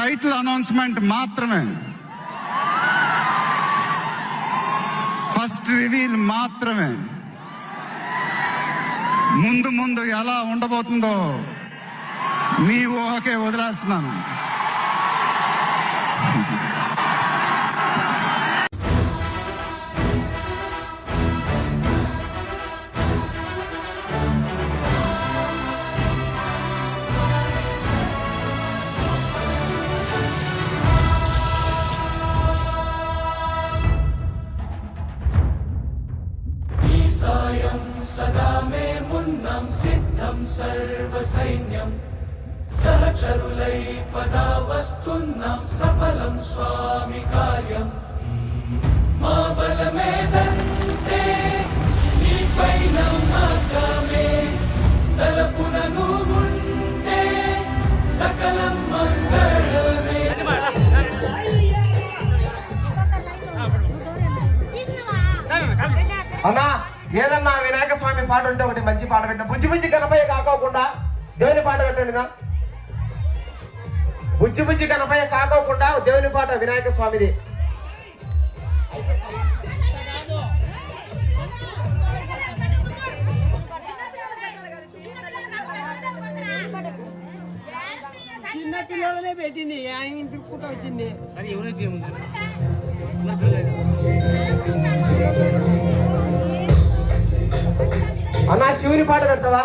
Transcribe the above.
Title announcement మాత్రమే, first reveal మాత్రమే. ముందు ముందు ఎలా ఉండబోతుందో మీ ఊహకే వదిలేస్తున్నాను. सदा मे मुन्नं सिद्धं सर्वसैन्यं सहचरुलै पदावस्तुन्नं सफलं स्वामि कार्यं मा बलमेदन्ते नीपै नमकमे तलपुननु मुन्ने सकलं मङ्गलमे. అన్నా ఏదన్నా వినాయక స్వామి పాట ఉంటే ఒకటి మంచి పాట పెట్టిన. బుజ్జి బుజ్జి గణపయ్య కాకోకుండా దేవుని పాట పెట్టండి నా. బుజ్జి బుజ్జి గణపయ్య కాకోకుండా దేవుని పాట వినాయక స్వామిది. చిన్న పిల్లలనే పెట్టింది, ఆయన తిరుక్కుంటూ వచ్చింది. అది ఎవరైతే అన్నా శివుని పాట పెడతావా?